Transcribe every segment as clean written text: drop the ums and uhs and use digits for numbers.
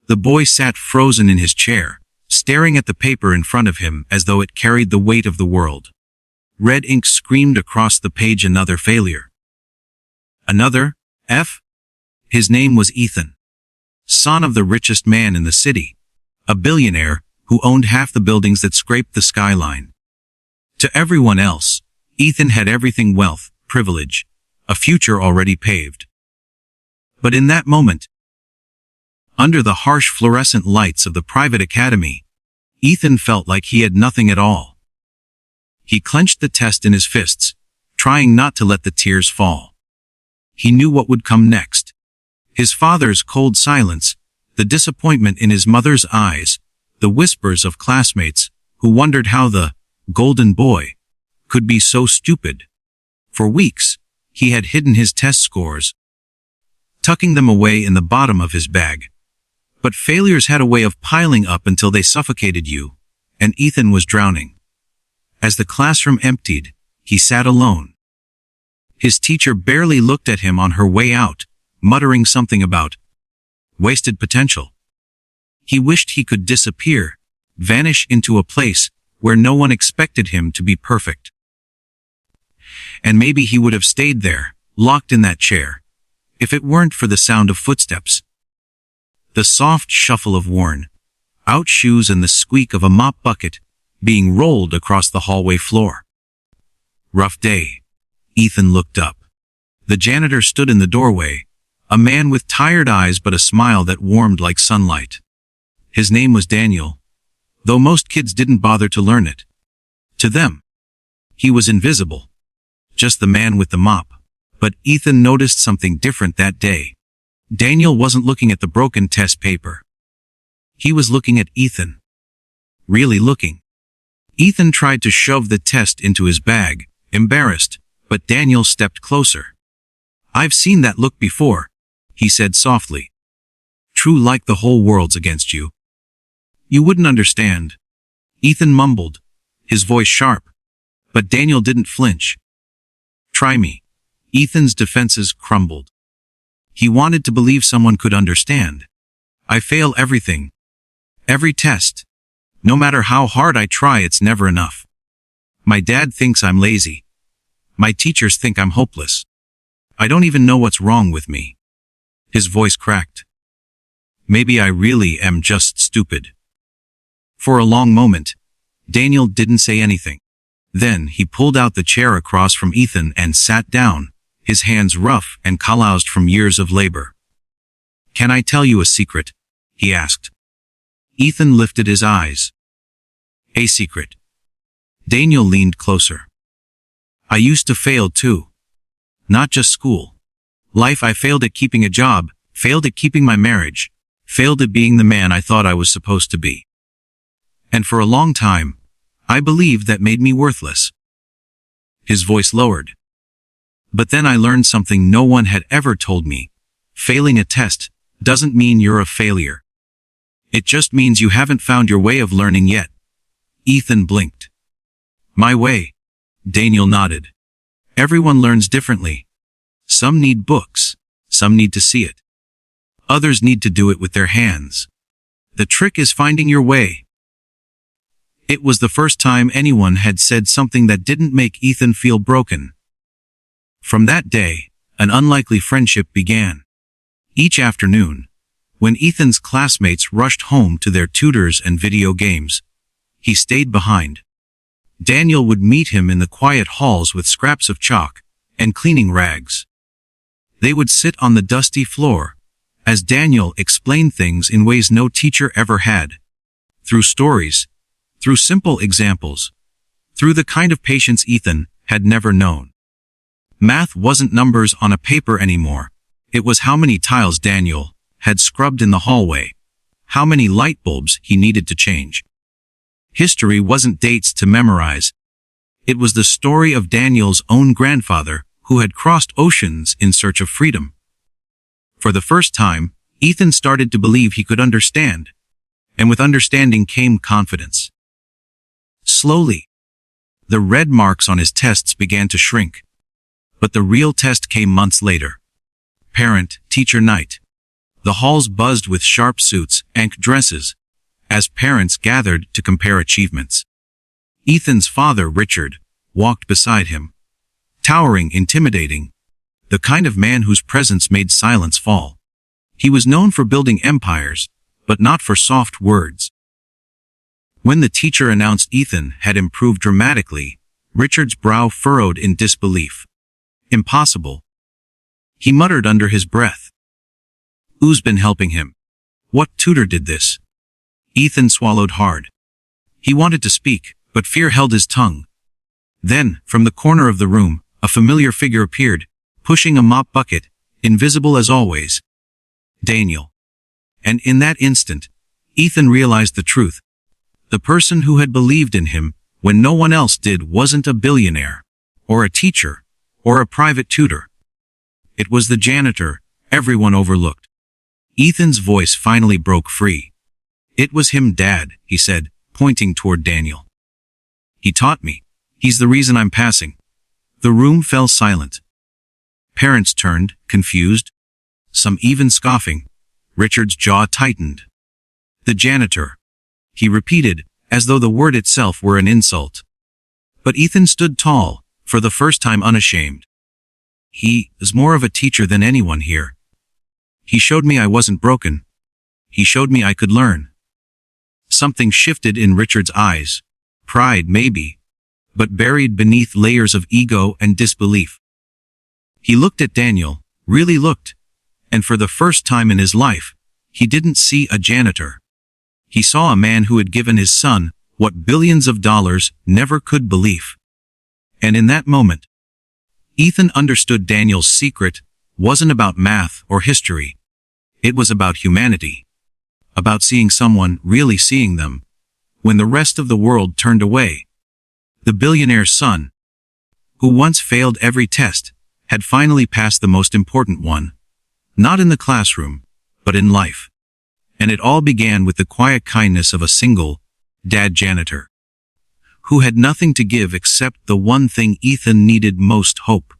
The boy sat frozen in his chair, staring at the paper in front of him as though it carried the weight of the world. Red ink screamed across the page, another failure. Another F? His name was Ethan. Son of the richest man in the city. A billionaire who owned half the buildings that scraped the skyline. To everyone else, Ethan had everything: wealth, privilege, a future already paved. But in that moment, under the harsh fluorescent lights of the private academy, Ethan felt like he had nothing at all. He clenched the test in his fists, trying not to let the tears fall. He knew what would come next. His father's cold silence, the disappointment in his mother's eyes, the whispers of classmates who wondered how the golden boy could be so stupid. For weeks, he had hidden his test scores, tucking them away in the bottom of his bag. But failures had a way of piling up until they suffocated you, and Ethan was drowning. As the classroom emptied, he sat alone. His teacher barely looked at him on her way out, muttering something about wasted potential. He wished he could disappear, vanish into a place where no one expected him to be perfect. And maybe he would have stayed there, locked in that chair, if it weren't for the sound of footsteps. The soft shuffle of worn-out shoes and the squeak of a mop bucket being rolled across the hallway floor. Rough day. Ethan looked up. The janitor stood in the doorway, a man with tired eyes but a smile that warmed like sunlight. His name was Daniel, though most kids didn't bother to learn it. To them, he was invisible, just the man with the mop. But Ethan noticed something different that day. Daniel wasn't looking at the broken test paper. He was looking at Ethan. Really looking. Ethan tried to shove the test into his bag, embarrassed, but Daniel stepped closer. "I've seen that look before," he said softly. "True, like the whole world's against you. You wouldn't understand." Ethan mumbled, his voice sharp. But Daniel didn't flinch. "Try me." Ethan's defenses crumbled. He wanted to believe someone could understand. "I fail everything. Every test. No matter how hard I try, it's never enough. My dad thinks I'm lazy. My teachers think I'm hopeless. I don't even know what's wrong with me." His voice cracked. "Maybe I really am just stupid." For a long moment, Daniel didn't say anything. Then he pulled out the chair across from Ethan and sat down, his hands rough and calloused from years of labor. "Can I tell you a secret?" he asked. Ethan lifted his eyes. "A secret?" Daniel leaned closer. "I used to fail too. Not just school. Life. I failed at keeping a job, failed at keeping my marriage, failed at being the man I thought I was supposed to be. And for a long time, I believed that made me worthless." His voice lowered. "But then I learned something no one had ever told me. Failing a test doesn't mean you're a failure. It just means you haven't found your way of learning yet." Ethan blinked. "My way?" Daniel nodded. "Everyone learns differently. Some need books, some need to see it. Others need to do it with their hands. The trick is finding your way." It was the first time anyone had said something that didn't make Ethan feel broken. From that day, an unlikely friendship began. Each afternoon, when Ethan's classmates rushed home to their tutors and video games, he stayed behind. Daniel would meet him in the quiet halls with scraps of chalk and cleaning rags. They would sit on the dusty floor, as Daniel explained things in ways no teacher ever had. Through stories, through simple examples, through the kind of patience Ethan had never known. Math wasn't numbers on a paper anymore. It was how many tiles Daniel had scrubbed in the hallway, how many light bulbs he needed to change. History wasn't dates to memorize. It was the story of Daniel's own grandfather who had crossed oceans in search of freedom. For the first time, Ethan started to believe he could understand, and with understanding came confidence. Slowly, the red marks on his tests began to shrink. But the real test came months later. Parent-teacher night. The halls buzzed with sharp suits and dresses, as parents gathered to compare achievements. Ethan's father, Richard, walked beside him. Towering, intimidating, the kind of man whose presence made silence fall. He was known for building empires, but not for soft words. When the teacher announced Ethan had improved dramatically, Richard's brow furrowed in disbelief. Impossible. He muttered under his breath. Who's been helping him? What tutor did this? Ethan swallowed hard. He wanted to speak, but fear held his tongue. Then, from the corner of the room, a familiar figure appeared, pushing a mop bucket, invisible as always. Daniel. And in that instant, Ethan realized the truth. The person who had believed in him when no one else did wasn't a billionaire, or a teacher, or a private tutor. It was the janitor everyone overlooked. Ethan's voice finally broke free. It was him, Dad, he said, pointing toward Daniel. He taught me. He's the reason I'm passing. The room fell silent. Parents turned, confused. Some even scoffing. Richard's jaw tightened. The janitor. He repeated, as though the word itself were an insult. But Ethan stood tall, for the first time unashamed. He is more of a teacher than anyone here. He showed me I wasn't broken. He showed me I could learn. Something shifted in Richard's eyes. Pride, maybe, but buried beneath layers of ego and disbelief. He looked at Daniel, really looked, and for the first time in his life, he didn't see a janitor. He saw a man who had given his son what billions of dollars never could believe. And in that moment, Ethan understood Daniel's secret wasn't about math or history. It was about humanity. About seeing someone really seeing them, when the rest of the world turned away. The billionaire's son, who once failed every test, had finally passed the most important one. Not in the classroom, but in life. And it all began with the quiet kindness of a single, dad janitor, who had nothing to give except the one thing Ethan needed most: hope.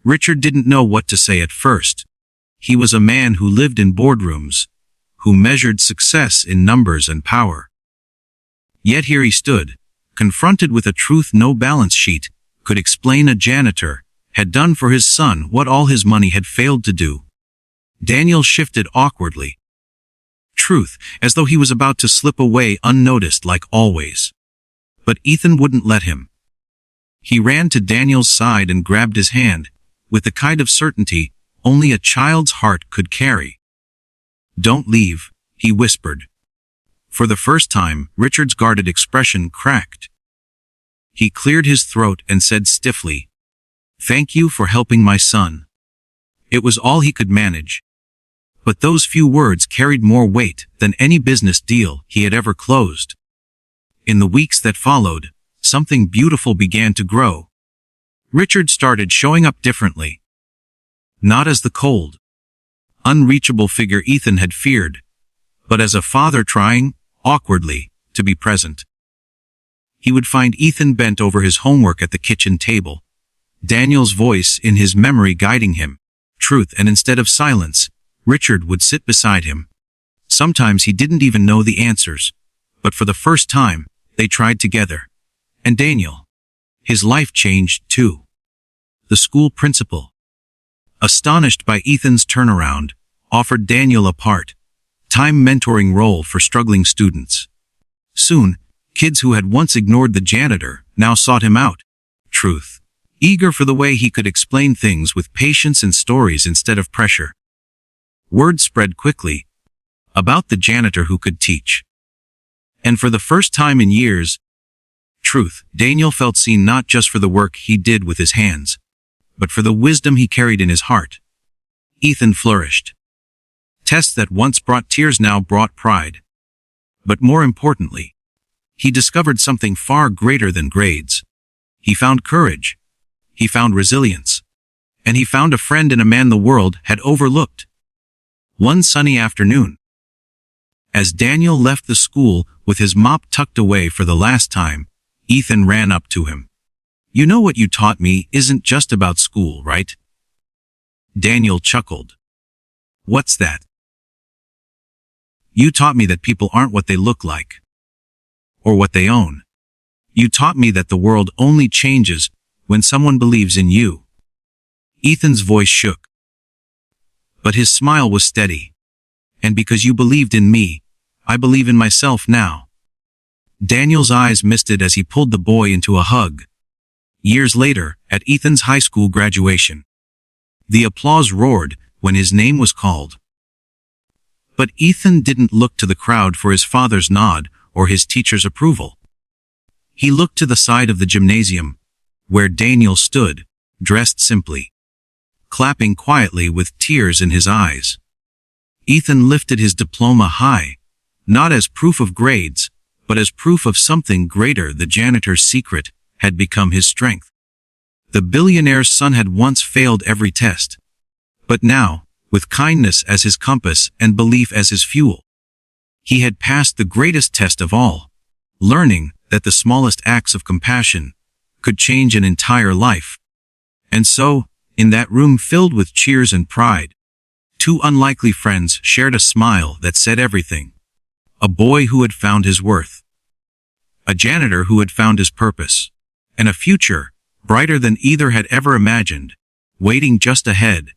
Richard didn't know what to say at first. He was a man who lived in boardrooms, who measured success in numbers and power. Yet here he stood, confronted with a truth no balance sheet could explain. A janitor had done for his son what all his money had failed to do. Daniel shifted awkwardly. Truth, as though he was about to slip away unnoticed like always. But Ethan wouldn't let him. He ran to Daniel's side and grabbed his hand, with the kind of certainty only a child's heart could carry. Don't leave, he whispered. For the first time, Richard's guarded expression cracked. He cleared his throat and said stiffly, "Thank you for helping my son." It was all he could manage. But those few words carried more weight than any business deal he had ever closed. In the weeks that followed, something beautiful began to grow. Richard started showing up differently. Not as the cold, unreachable figure Ethan had feared, but as a father trying, awkwardly, to be present. He would find Ethan bent over his homework at the kitchen table, Daniel's voice in his memory guiding him. Truth, and instead of silence, Richard would sit beside him. Sometimes he didn't even know the answers, but for the first time, they tried together. And Daniel. His life changed too. The school principal, astonished by Ethan's turnaround, offered Daniel a part-time mentoring role for struggling students. Soon, kids who had once ignored the janitor now sought him out. Truth, eager for the way he could explain things with patience and stories instead of pressure. Word spread quickly about the janitor who could teach. And for the first time in years, Truth, Daniel felt seen not just for the work he did with his hands, but for the wisdom he carried in his heart. Ethan flourished. Tests that once brought tears now brought pride. But more importantly, he discovered something far greater than grades. He found courage. He found resilience. And he found a friend in a man the world had overlooked. One sunny afternoon, as Daniel left the school with his mop tucked away for the last time, Ethan ran up to him. "You know what you taught me isn't just about school, right?" Daniel chuckled. "What's that?" You taught me that people aren't what they look like. Or what they own. You taught me that the world only changes when someone believes in you. Ethan's voice shook. But his smile was steady. And because you believed in me, I believe in myself now. Daniel's eyes misted as he pulled the boy into a hug. Years later, at Ethan's high school graduation, the applause roared when his name was called. But Ethan didn't look to the crowd for his father's nod or his teacher's approval. He looked to the side of the gymnasium, where Daniel stood, dressed simply, clapping quietly with tears in his eyes. Ethan lifted his diploma high, not as proof of grades, but as proof of something greater. The janitor's secret had become his strength. The billionaire's son had once failed every test. But now, with kindness as his compass and belief as his fuel, he had passed the greatest test of all, learning that the smallest acts of compassion could change an entire life. And so, in that room filled with cheers and pride, two unlikely friends shared a smile that said everything. A boy who had found his worth. A janitor who had found his purpose. And a future, brighter than either had ever imagined, waiting just ahead.